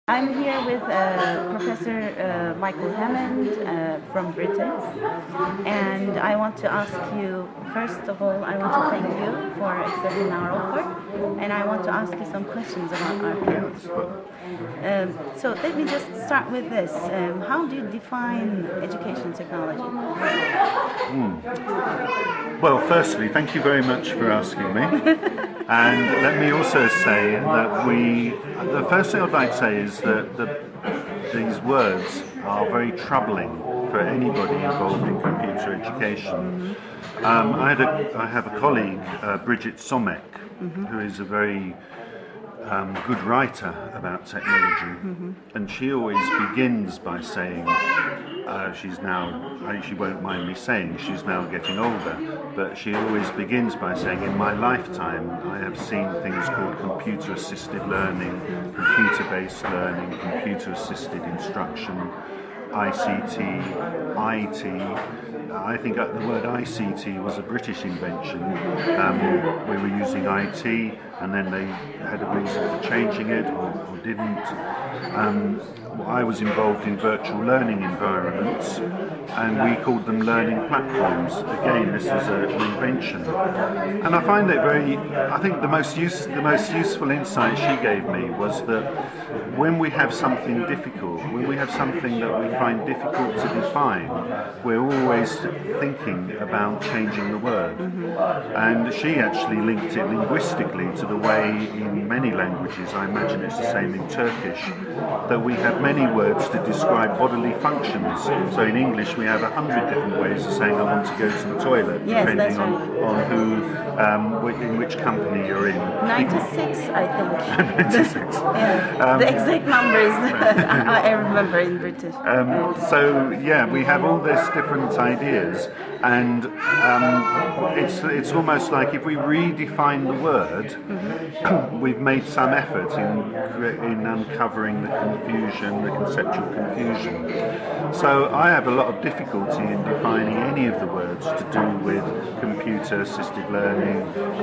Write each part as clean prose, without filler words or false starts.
I'm here with Professor Michael Hammond from Britain, and I want to ask you, first of all, I want to thank you for accepting our offer, and I want to ask you some questions about our field. So let me just start with this. How do you define education technology? Well, firstly, thank you very much for asking me. And let me also say that the first thing I'd like to say is that these words are very troubling for anybody involved in computer education. I have a colleague, Bridget Somek, who is a very good writer about technology, and she always begins by saying, she won't mind me saying, she's now getting older, but she always begins by saying, in my lifetime I have seen things called computer-assisted learning, computer-based learning, computer-assisted instruction, ICT, IT. I think the word ICT was a British invention. We were using IT, and then they had a reason for changing it, or didn't. I was involved in virtual learning environments, and we called them learning platforms. Again, this was an invention, and I find it I think the most useful insight she gave me was that when we have something difficult, when we have something that we find difficult to define, we're always thinking about changing the word. And she actually linked it linguistically to the way in many languages, I imagine it's the same in Turkish, that we have many words to describe bodily functions. So in English we have 100 different ways of saying I want to go to the toilet, yes, depending on who, in which company you're in. 96, I think. 96. Yeah. The exact numbers I remember in British. So yeah, we have all these different ideas, and it's almost like if we redefine the word, we've made some effort in uncovering the confusion, the conceptual confusion. So I have a lot of difficulty in defining any of the words to do with computer-assisted learning.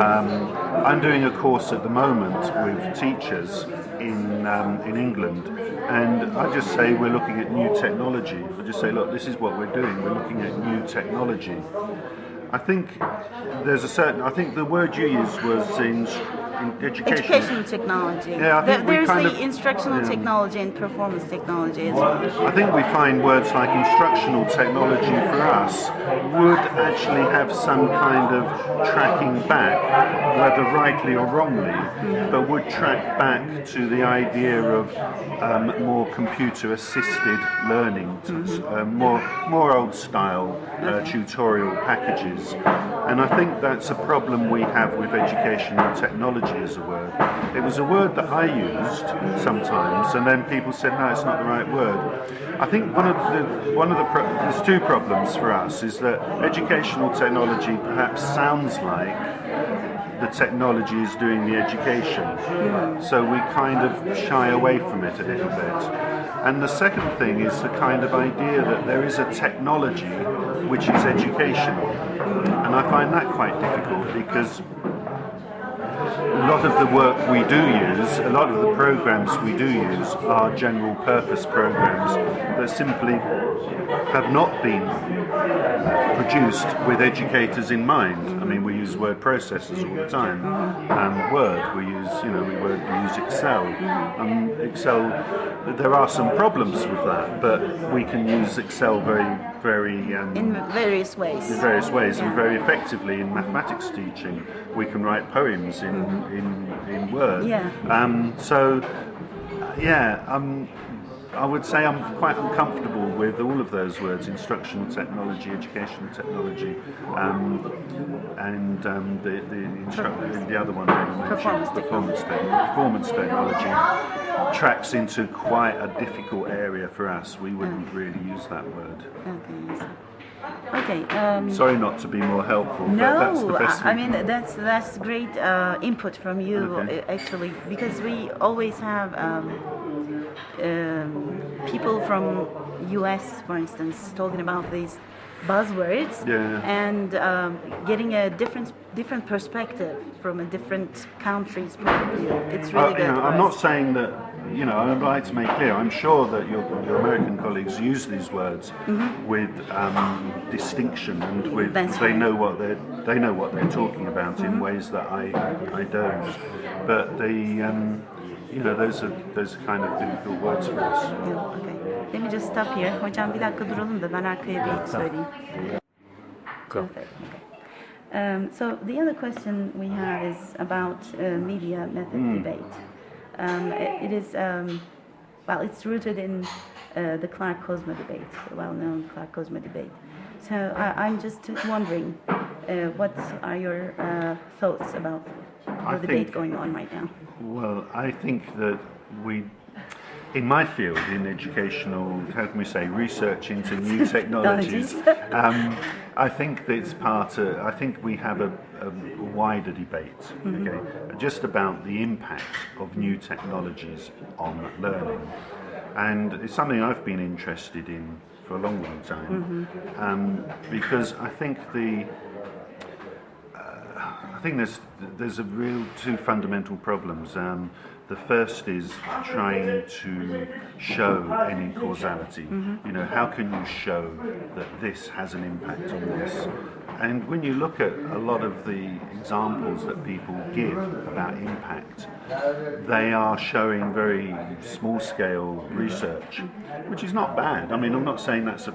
I'm doing a course at the moment with teachers in England, and I just say we're looking at new technology. I just say, look, this is what we're doing. We're looking at new technology. I think I think the word you used was in education. Educational technology. Yeah, I think there's the instructional technology and performance technology as well. I think we find words like instructional technology for us would actually have some kind of tracking back, whether rightly or wrongly, but would track back to the idea of more computer-assisted learning, more old-style tutorial packages. And I think that's a problem we have with educational technology as a word. It was a word that I used sometimes, and then people said, no, it's not the right word. I think there's two problems for us, is that educational technology perhaps sounds like the technology is doing the education. So we kind of shy away from it a little bit. And the second thing is the kind of idea that there is a technology which is educational. And I find that quite difficult, because a lot of the work we do use, a lot of the programs we do use are general purpose programs that simply have not been produced with educators in mind. I mean, we use word processors all the time. Word, we use Excel. Excel, there are some problems with that, but we can use Excel very in various ways. In various ways, and very effectively in mathematics teaching. We can write poems in Word. Yeah. I would say I'm quite uncomfortable with all of those words: instructional technology, educational technology, and the other one performance technology tracks into quite a difficult area for us. We wouldn't really use that word. Okay. Sorry not to be more helpful. No, but that's the best I mean that's great input from you, actually, because we always have people from US, for instance, talking about these buzzwords, and getting a different perspective from a different country's point of view. It's really good. I'm not saying that I'd like to make clear, I'm sure that your American colleagues use these words with distinction and with they know what they're talking about in ways that I don't. But those are kind of difficult words for us. Okay. Let me just stop here. Hocam bir dakika duralım da ben arkaya bir söyleyeyim. Go. Okay. So the other question we have is about media method debate. It is it's rooted in the Clark-Kozma debate, the well-known Clark-Kozma debate. So I'm just wondering, what are your thoughts about the debate going on right now? Well, I think that in my field, in educational, how can we say, research into new technologies, I think that I think we have a wider debate, okay, just about the impact of new technologies on learning. And it's something I've been interested in for a long, long time, because I think there's a real two fundamental problems. The first is trying to show any causality. How can you show that this has an impact on this? And when you look at a lot of the examples that people give about impact, they are showing very small-scale research, which is not bad. I mean, I'm not saying that's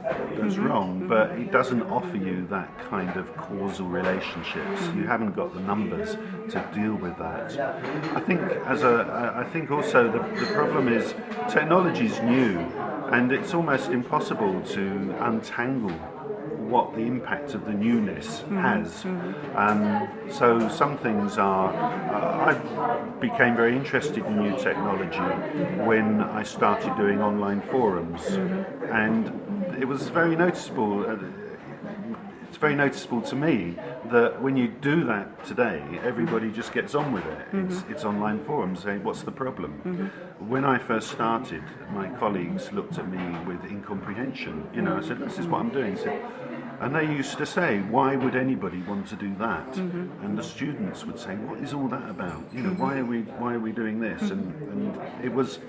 wrong, but it doesn't offer you that kind of causal relationships. You haven't got the numbers to deal with that. I think also the problem is technology is new, and it's almost impossible to untangle what the impact of the newness has. So some things are. I became very interested in new technology when I started doing online forums, and it was very noticeable. It's very noticeable to me that when you do that today, everybody just gets on with it. It's online forums saying, what's the problem? When I first started, my colleagues looked at me with incomprehension. I said, this is what I'm doing. And they used to say, why would anybody want to do that? And the students would say, what is all that about? Why are we doing this? And it was,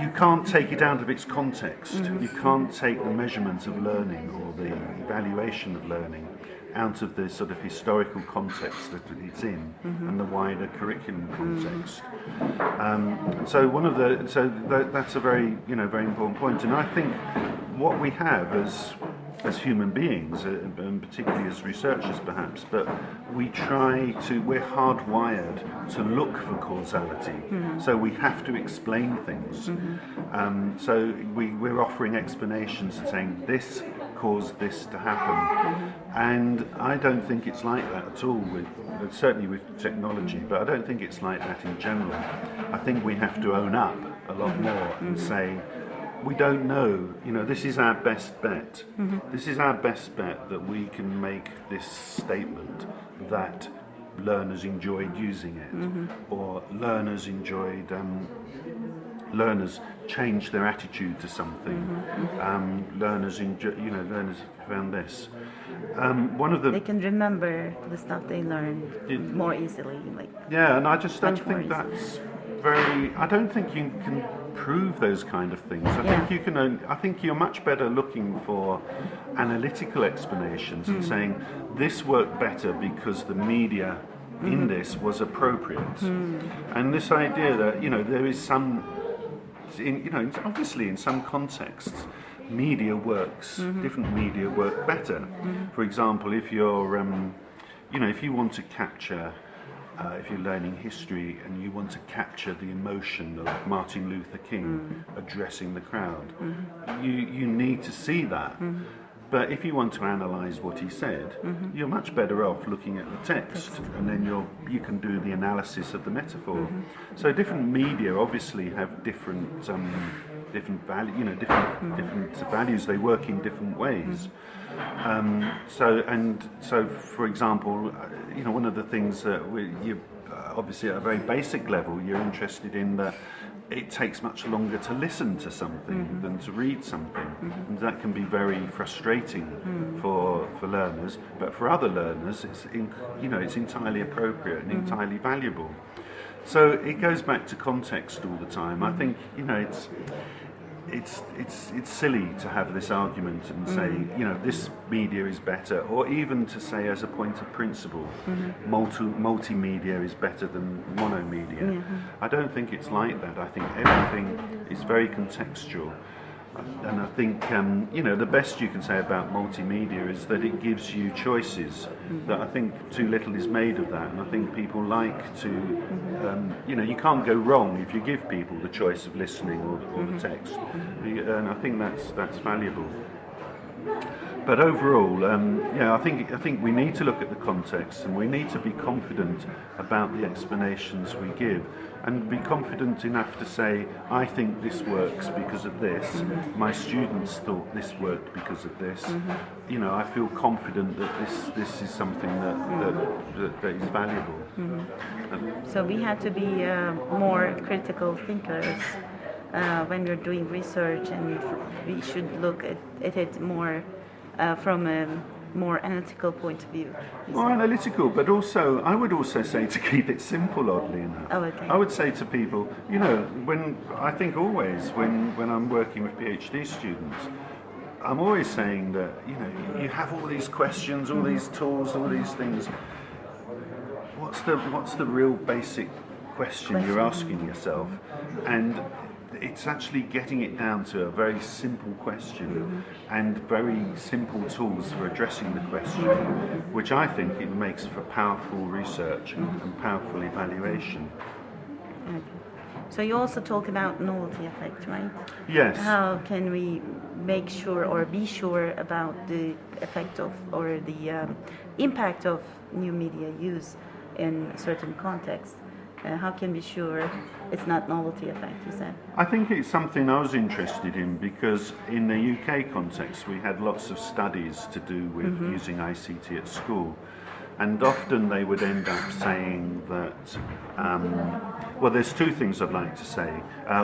you can't take it out of its context. You can't take the measurement of learning or the evaluation of learning out of the sort of historical context that it's in and the wider curriculum context. That's a very very important point. And I think what we have as human beings, and particularly as researchers perhaps, but we're hardwired to look for causality. So we have to explain things. So we're offering explanations and saying this caused this to happen. And I don't think it's like that at all, certainly with technology, but I don't think it's like that in general. I think we have to own up a lot more and say, we don't know, this is our best bet. This is our best bet that we can make this statement that learners enjoyed using it, or learners changed their attitude to something. Learners found this. They can remember the stuff they learned more easily. And I just don't think that's I don't think you can prove those kind of things. I think you're much better looking for analytical explanations and saying this worked better because the media in this was appropriate. And this idea that there is some, obviously in some contexts, media works. Different media work better. For example, if you're, if you want to capture. If you're learning history and you want to capture the emotion of Martin Luther King addressing the crowd, you need to see that. But if you want to analyse what he said, you're much better off looking at the text, and then you can do the analysis of the metaphor. So different media obviously have different value, different values. They work in different ways. So for example, one of the things that you obviously at a very basic level you're interested in, that it takes much longer to listen to something than to read something, and that can be very frustrating for learners. But for other learners, it's entirely appropriate and entirely valuable. So it goes back to context all the time. I think, you know, it's silly to have this argument and say, you know, this media is better, or even to say as a point of principle, multimedia is better than monomedia. I don't think it's like that. I think everything is very contextual. And I think, you know, the best you can say about multimedia is that it gives you choices. That I think too little is made of that, and I think people like to, you know, you can't go wrong if you give people the choice of listening or the text, and I think that's valuable. But overall, yeah, I think we need to look at the context, and we need to be confident about the explanations we give, and be confident enough to say, I think this works because of this. My students thought this worked because of this. You know, I feel confident that this is something that is valuable. So we have to be more critical thinkers when we're doing research, and we should look at it more from a more analytical point of view. More analytical, but also, I would also say to keep it simple, oddly enough. Oh, okay. I would say to people, you know, I think always when I'm working with PhD students, I'm always saying that, you know, you have all these questions, all these tools, all these things. What's the real basic question you're asking yourself? And it's actually getting it down to a very simple question and very simple tools for addressing the question, which I think it makes for powerful research and powerful evaluation. Okay. So you also talk about novelty effect, right? Yes. How can we make sure or be sure about the effect of or the impact of new media use in certain contexts? How can we be sure it's not novelty effect, you said? I think it's something I was interested in because in the UK context we had lots of studies to do with using ICT at school, and often they would end up saying that, well, there's two things I'd like to say.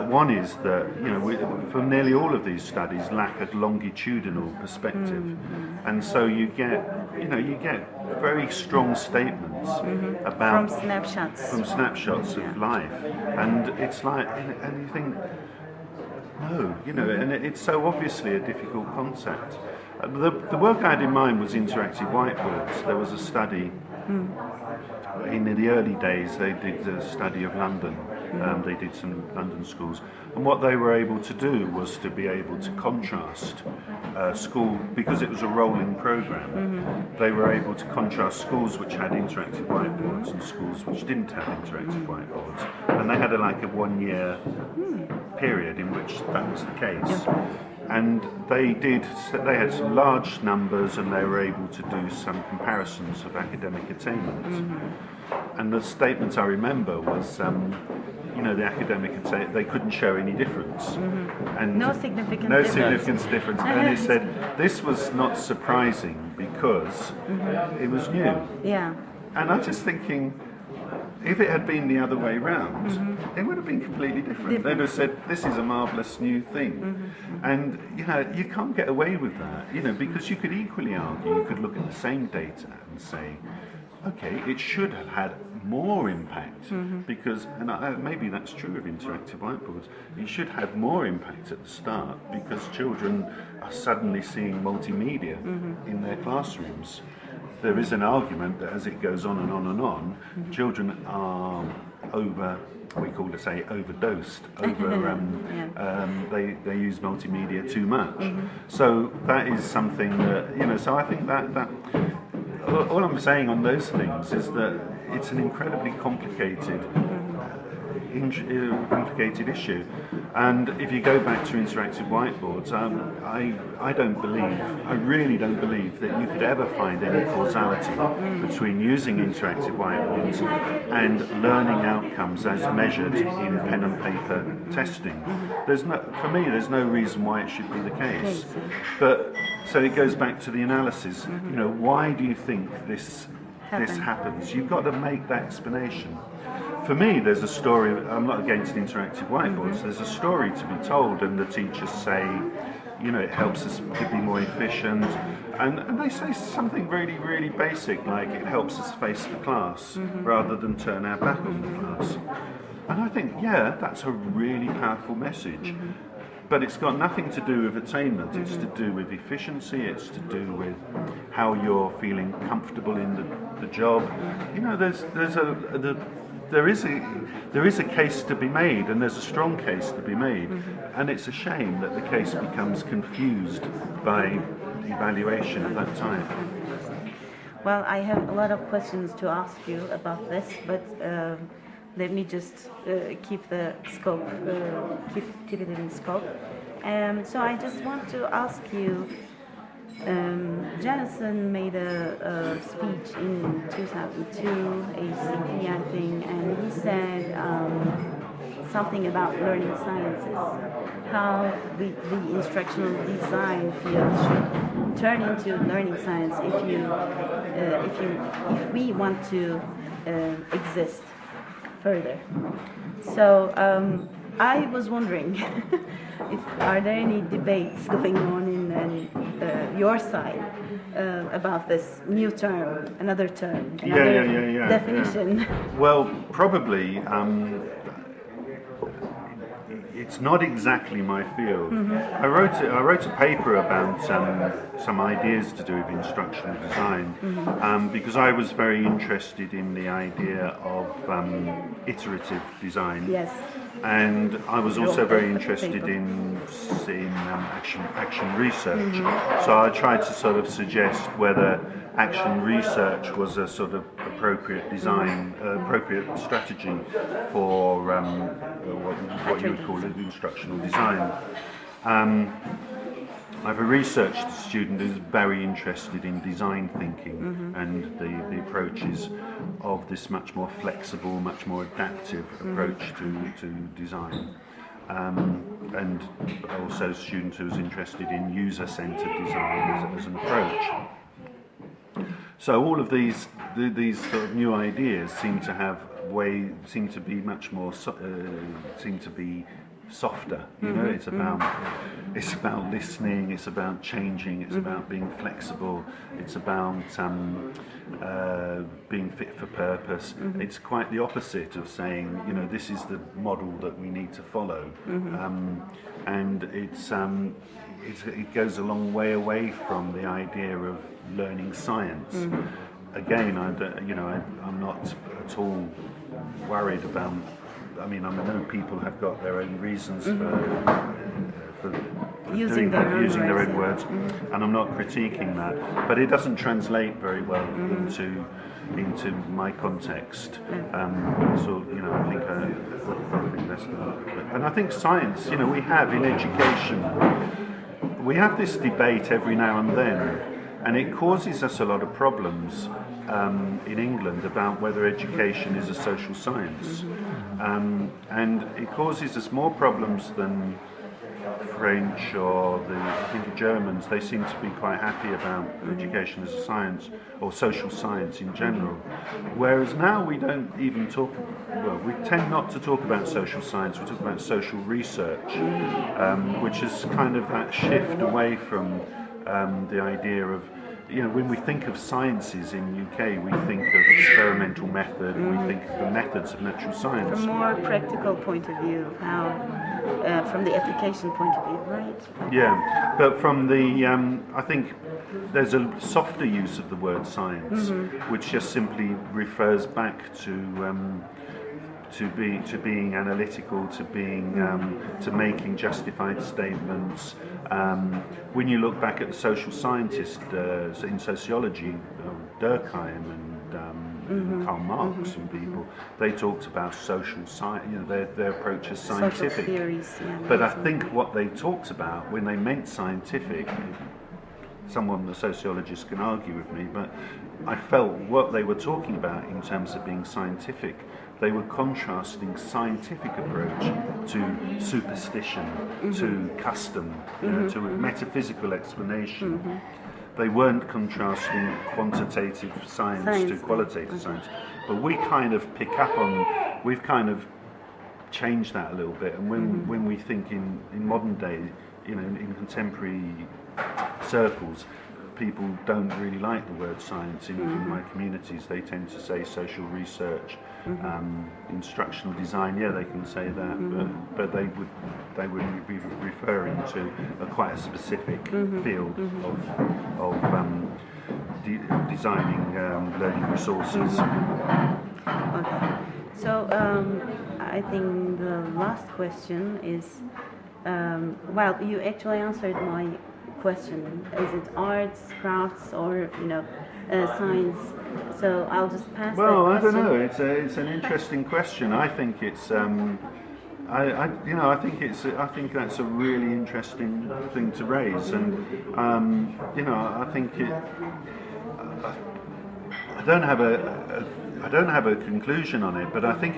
One is that, you know, for nearly all of these studies lack a longitudinal perspective, and so you get very strong statements about from snapshots of life, and it's like, and you think, no, you know, and it's so obviously a difficult concept. The work I had in mind was interactive whiteboards. There was a study in the early days. They did a study of London. They did some London schools, and what they were able to do was to be able to contrast school, because it was a rolling program. They were able to contrast schools which had interactive whiteboards and schools which didn't have interactive whiteboards, and they had like a 1 year period in which that was the case. And they had some large numbers, and they were able to do some comparisons of academic attainment. And the statement I remember was, you know, the academic attainment, they couldn't show any difference. And no significant difference. And he said this was not surprising because it was new. Yeah. And I'm just thinking, if it had been the other way round, it would have been completely different. They'd have said, this is a marvellous new thing. And, you know, you can't get away with that, you know, because you could equally argue, you could look at the same data and say, okay, it should have had more impact, because, and maybe that's true of interactive whiteboards, it should have more impact at the start because children are suddenly seeing multimedia in their classrooms. There is an argument that as it goes on and on and on, children are overdosed, they use multimedia too much. So that is something that, you know, so I think that all I'm saying on those things is that it's an incredibly complicated issue, and if you go back to interactive whiteboards, I really don't believe that you could ever find any causality between using interactive whiteboards and learning outcomes as measured in pen and paper testing. For me, there's no reason why it should be the case. But so it goes back to the analysis. You know, why do you think this happens? You've got to make that explanation. For me, there's a story. I'm not against interactive whiteboards. There's a story to be told, and the teachers say, you know, it helps us to be more efficient. And they say something really basic, like it helps us face the class rather than turn our back on the class. And I think, yeah, that's a really powerful message. But it's got nothing to do with attainment. It's to do with efficiency. It's to do with how you're feeling comfortable in the job. You know, there is a case to be made, and there's a strong case to be made. And it's a shame that the case becomes confused by evaluation at that time. Well, I have a lot of questions to ask you about this, but let me just keep the scope, keep it in scope. So I just want to ask you. Jonathan made a speech in 2002, ACT, I think, and he said something about learning sciences, how the instructional design field should turn into learning science if we want to exist further. So I was wondering, are there any debates going on in your side about this new term, another definition? Yeah. Well, probably. It's not exactly my field. I wrote a paper about some ideas to do with instructional design because I was very interested in the idea of iterative design. Yes. And I was also very interested in action research. So I tried to sort of suggest whether action research was a sort of appropriate design, appropriate strategy for what you would call instructional design. I have a research student who's very interested in design thinking and the approaches of this much more flexible, much more adaptive approach to design. And also a student who's interested in user-centered design as an approach. So all of these sort of new ideas seem to be much more softer. You know, it's about listening, it's about changing, it's about being flexible, it's about being fit for purpose. It's quite the opposite of saying, you know, this is the model that we need to follow, and it goes a long way away from the idea of learning science. Again, I'm not at all worried about. I mean, I know people have got their own reasons for using their own words, and I'm not critiquing that. But it doesn't translate very well into my context. So, you know, I think probably less than that. And I think science, you know, we have in education, we have this debate every now and then, and it causes us a lot of problems in England about whether education is a social science. And it causes us more problems than French or the Germans. They seem to be quite happy about education as a science or social science in general. Whereas now we don't even talk, well, we tend not to talk about social science, we talk about social research, which is kind of that shift away from the idea of, you know, when we think of sciences in UK, we think of experimental method, we think of the methods of natural science. From a more practical point of view, how, from the application point of view, right? Yeah, but from the, I think there's a softer use of the word science, which just simply refers back to being analytical, to being to making justified statements. When you look back at the social scientists in sociology, Durkheim and Karl Marx and people, they talked about social science. You know, their approach is scientific. Social theories, yeah, but I think what they talked about when they meant scientific, a sociologist can argue with me, but I felt what they were talking about in terms of being scientific, they were contrasting scientific approach to superstition, to custom, you know, to a metaphysical explanation. They weren't contrasting quantitative science to qualitative science. But we kind of pick up on, we've kind of changed that a little bit. And when we think in modern day, you know, in contemporary circles, people don't really like the word science in my communities. They tend to say social research, instructional design. Yeah, they can say that, but they would be referring to quite a specific field of designing learning resources. Okay. So I think the last question is, well, you actually answered my question. Is it arts, crafts, or science? So I'll just pass. Well, that I don't question. know. It's an interesting question. I think it's I think that's a really interesting thing to raise, and I think it. I don't have a conclusion on it, but I think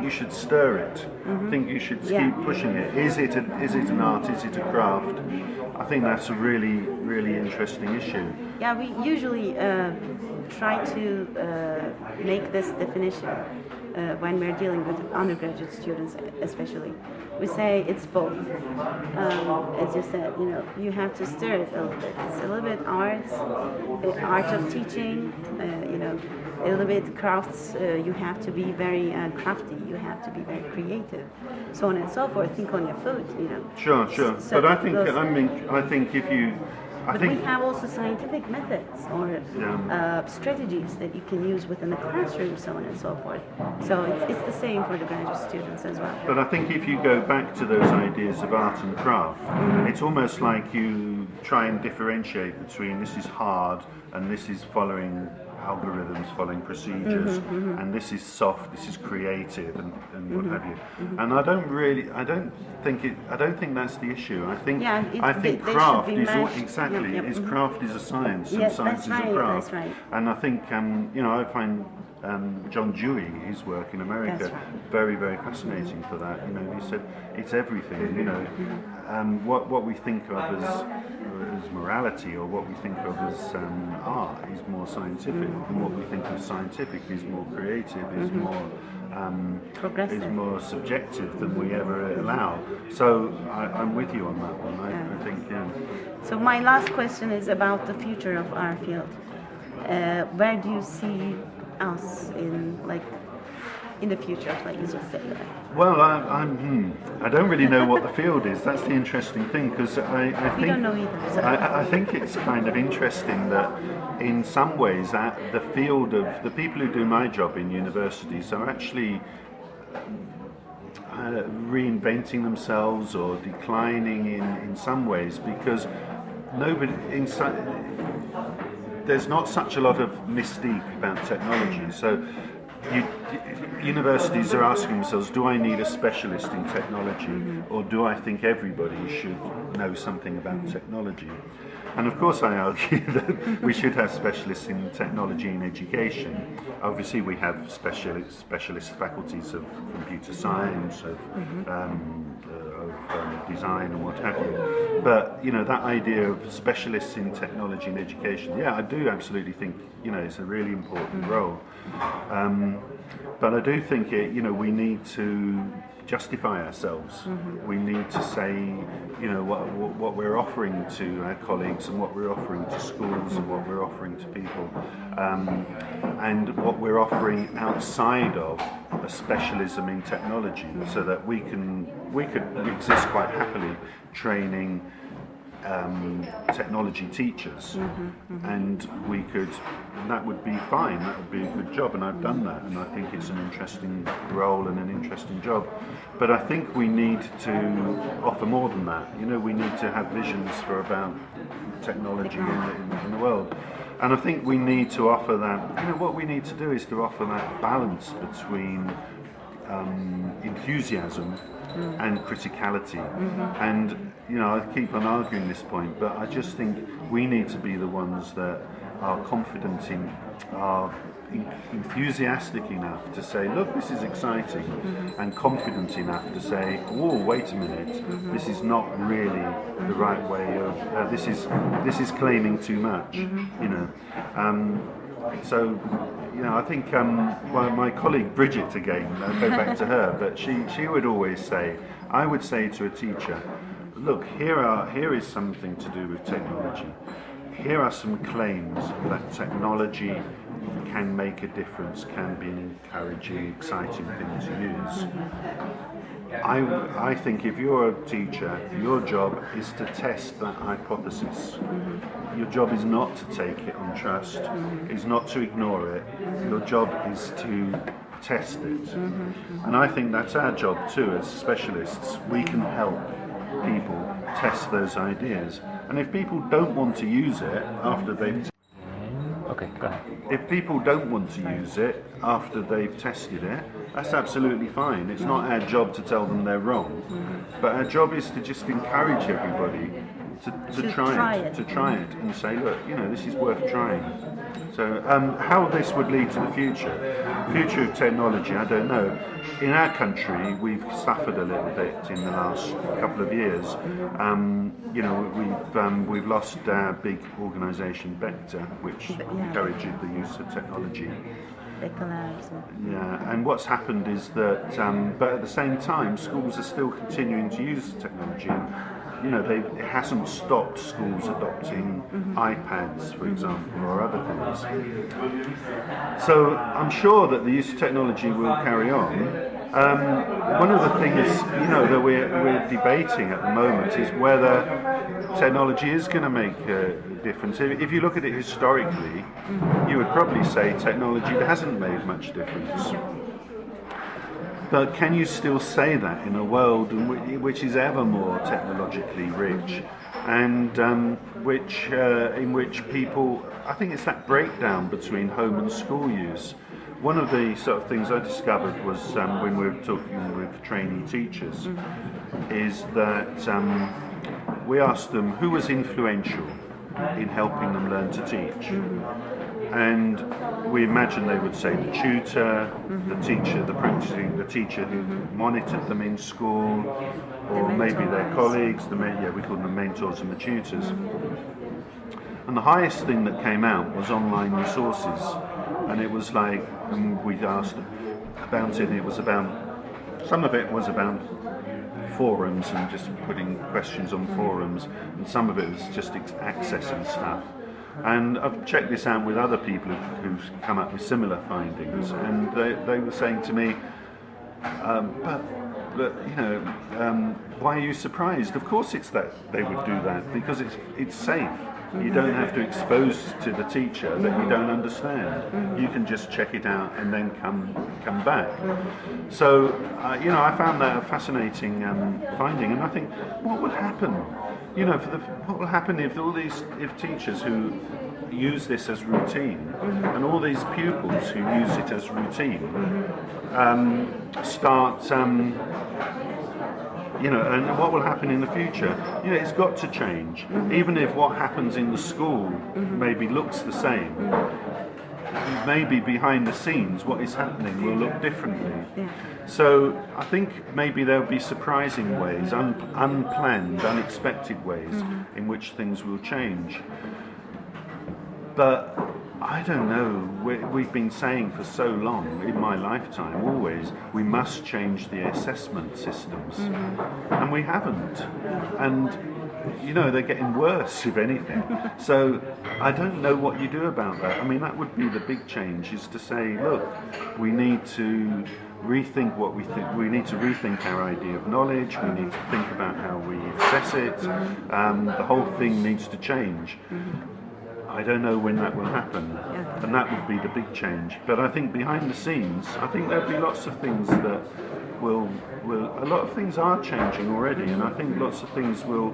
you should stir it. I think you should keep pushing it. Is it an art? Is it a craft? I think that's a really interesting issue. Yeah, we usually try to make this definition when we're dealing with undergraduate students, especially. We say it's both. As you said, you have to stir it a little bit. It's a little bit art of teaching, a little bit crafts. You have to be very crafty. You have to be very creative, so on and so forth. Think on your food, Sure. So But I think if you, But we have also scientific methods or strategies that you can use within the classroom, so on and so forth. So it's the same for the graduate students as well. But I think if you go back to those ideas of art and craft, it's almost like you try and differentiate between this is hard and this is following algorithms, following procedures, and this is soft, this is creative, and what have you. And I don't think that's the issue. I think craft is exactly. Yep. Craft is a science, and Yes, science that's is right, a craft. that's right. And I think I find John Dewey, his work in America, That's right. very, very fascinating for that. He said it's everything. What we think of as morality or what we think of as art is more scientific, and what we think of scientific is more creative, is more Progressive. is more subjective than we ever allow. So I'm with you on that one. I think. So my last question is about the future of our field. Where do you see us in the future, like you just said? Well, I don't really know what the field is. That's the interesting thing, because I think We don't know either. So. I think it's kind of interesting that in some ways that the field of the people who do my job in universities are actually reinventing themselves or declining in some ways, because there's not such a lot of mystique about technology. So universities are asking themselves, do I need a specialist in technology, or do I think everybody should know something about technology? And of course I argue that we should have specialists in technology in education. Obviously we have specialist faculties of computer science, of design and what have you. But that idea of specialists in technology in education, yeah, I do absolutely think it's a really important role. But I do think we need to justify ourselves. We need to say, what we're offering to our colleagues, and what we're offering to schools, and what we're offering to people, and what we're offering outside of a specialism in technology, so that we could exist quite happily training technology teachers, and that would be fine. That would be a good job, and I've done that, and I think it's an interesting role and an interesting job. But I think we need to offer more than that. We need to have visions about technology in the world, and I think we need to offer that. What we need to do is to offer that balance between enthusiasm and criticality. And I keep on arguing this point, but I just think we need to be the ones that are confident are enthusiastic enough to say, look, this is exciting, and confident enough to say, oh, wait a minute, this is not really the right way of this is claiming too much. So I think my colleague Bridget, again, I'll go back to her, but she would always say, I would say to a teacher, look, here is something to do with technology. here are some claims that technology can make a difference, can be an encouraging, exciting thing to use. I think if you're a teacher, your job is to test that hypothesis. Your job is not to take it on trust, is not to ignore it. Your job is to test it. And I think that's our job too as specialists. We can help people test those ideas. And if people don't want to use it after they've Okay, go ahead. If people don't want to use it after they've tested it, that's absolutely fine. It's not our job to tell them they're wrong, but our job is to just encourage everybody to try it and say, look, you know, this is worth trying. So how this would lead to the future of technology, I don't know. In our country, we've suffered a little bit in the last couple of years. You know, we've lost our big organisation, Vector, which encouraged the use of technology. Yeah, and what's happened is that, but at the same time, schools are still continuing to use technology. And, you know, it hasn't stopped schools adopting iPads, for example, or other things. So I'm sure that the use of technology will carry on. One of the things, you know, that we're debating at the moment is whether technology is going to make a difference. If you look at it historically, you would probably say technology hasn't made much difference. But can you still say that in a world which is ever more technologically rich, and in which people, I think it's that breakdown between home and school use. One of the sort of things I discovered was when we were talking with trainee teachers, is that we asked them who was influential in helping them learn to teach. And we imagine they would say the tutor, the teacher, the teacher who monitored them in school, or maybe their colleagues, we call them the mentors and the tutors. And the highest thing that came out was online resources. And it was like, we asked about it, and it was about, some of it was about forums and just putting questions on forums, and some of it was just accessing stuff. And I've checked this out with other people who've come up with similar findings, and they were saying to me, but you know, why are you surprised? Of course it's that they would do that, because it's safe. You don't have to expose to the teacher that you don't understand. You can just check it out and then come back. So, you know, I found that a fascinating finding, and I think, what would happen? You know, what will happen if if teachers who use this as routine, and all these pupils who use it as routine, start, you know, and what will happen in the future? You know, it's got to change. Even if what happens in the school maybe looks the same, maybe behind the scenes what is happening will look differently. So I think maybe there'll be surprising ways, unplanned, unexpected ways in which things will change. But I don't know, we've been saying for so long, in my lifetime always, we must change the assessment systems. And we haven't. And, you know, they're getting worse, if anything. So I don't know what you do about that. I mean, that would be the big change, is to say, look, we need to rethink what we think. We need to rethink our idea of knowledge. We need to think about how we assess it. The whole thing needs to change. I don't know when that will happen, and that would be the big change. But I think behind the scenes, I think there'll be lots of things that will a lot of things are changing already, and I think lots of things will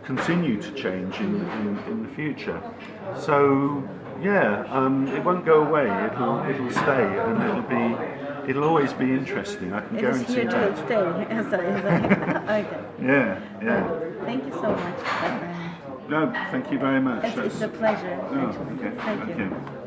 continue to change in the future. So yeah, it won't go away. It'll stay, and it'll always be interesting. I can guarantee that. It is here to stay. Okay. Yeah. Thank you so much. No, thank you very much. It's a pleasure. Oh, okay. Thank you. Okay.